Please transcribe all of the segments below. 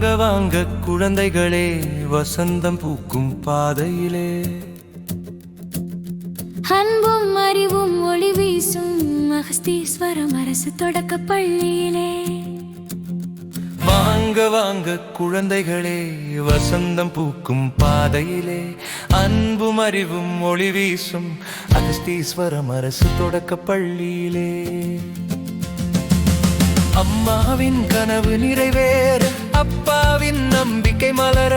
வாங்க வாங்க குழந்தைகளே, வசந்தம் பூக்கும் பாதையிலே அன்பும் அறிவும் ஒளி வீசும் அகஸ்தீஸ்வரம் அரசு தொடக்க பள்ளியிலே. வாங்க வாங்க குழந்தைகளே, வசந்தம் பூக்கும் பாதையிலே அன்பும் அறிவும் ஒளி வீசும் அகஸ்தீஸ்வரம் அரசு தொடக்க பள்ளியிலே. அம்மாவின் கனவு நிறைவேற, அப்பாவின் நம்பிக்கை மலர,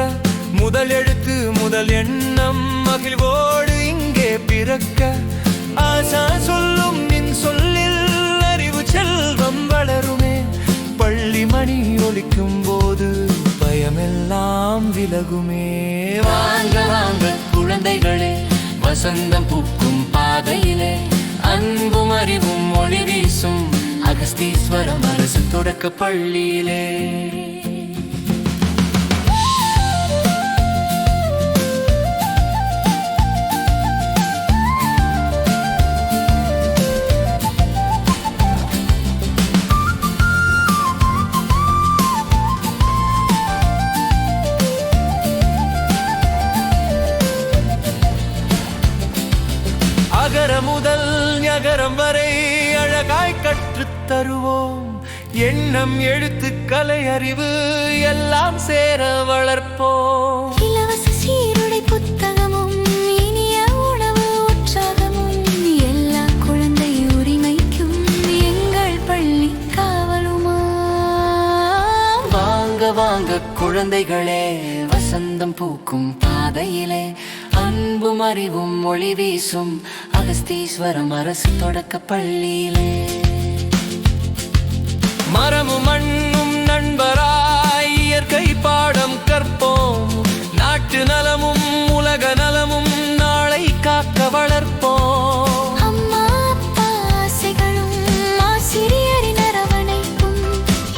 முதல் எழுத்து முதல் எண்ணம் மகிழ்வோடு இங்கே பிறக்க, ஆசா சொல்லும் நின் சொல்லில் அறிவு செல்வம் வளருமே. பள்ளி மணி ஒலிக்கும் போது பயமெல்லாம் விலகுமே. வாங்க வாங்க குழந்தைகளே, வசந்தம் பூக்கும் பாதையிலே அன்பும் அறிவும் ஒளி வீசும் அகஸ்தீஸ்வரம் அரசு தொடக்க பள்ளியிலே. அகர முதல் ஞகரம் வரை அழகாய் கற்றுத் தருவோம். எண்ணம் எழுத்து கலை அறிவு எல்லாம் சேர வளர்ப்போம். இலவச சீருடை புத்தகமும் இனிய உணவு உற்சாகமும் எல்லா குழந்தை உரிமைக்கும் எங்கள் பள்ளி காவலுமா. வாங்க வாங்க குழந்தைகளே, வசந்தம் பூக்கும் பாதையிலே அன்பும் அறிவும் ஒளி வீசும் அகஸ்தீஸ்வரம் அரசு தொடக்க பள்ளியிலே. மரமும் மண்ணும் நண்பராய் இயற்கை பாடம் கற்போம். நாட்டு நலமும் உலக நலமும் நாளை காக்க வளர்ப்போம். அம்மா அப்பா ஆசைகளும் ஆசிரியரின் அரவணைப்பும்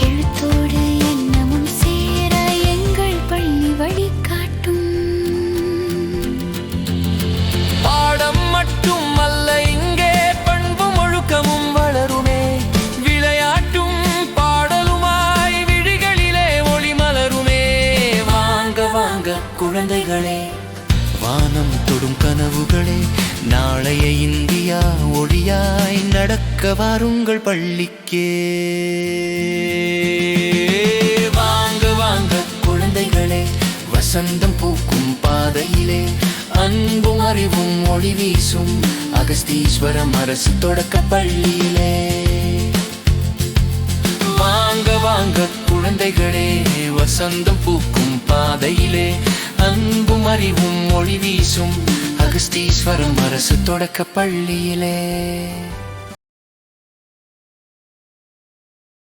எழுத்தோடு எண்ணமும் சேர எங்கள் பள்ளி வழிகாட்டும். பாடம் மட்டும் அல்ல இங்கே பண்பும் ஒழுக்கமும் வளருமே. விளையாட்டும் பாடலுமாய் விழிகளிலே ஒளி மலருமே. வாங்க வாங்க குழந்தைகளே, வானம் தொடும் கனவுகளே, நாளைய இந்தியா ஒளியாய் நடக்க வாருங்கள் பள்ளிக்கே. வாங்க வாங்க குழந்தைகளே, வசந்தம் பூக்கும் பாதையிலே அன்பும் அறிவும் ஒளி வீசும் அகஸ்தீஸ்வரம் அரசு தொடக்க பள்ளியிலே. வாங்க வாங்க குழந்தைகளே, வசந்தம் பூக்கும் பாதையிலே அன்பும் அறிவும் ஒளி வீசும் அகஸ்தீஸ்வரம் அரசு தொடக்க பள்ளியிலே.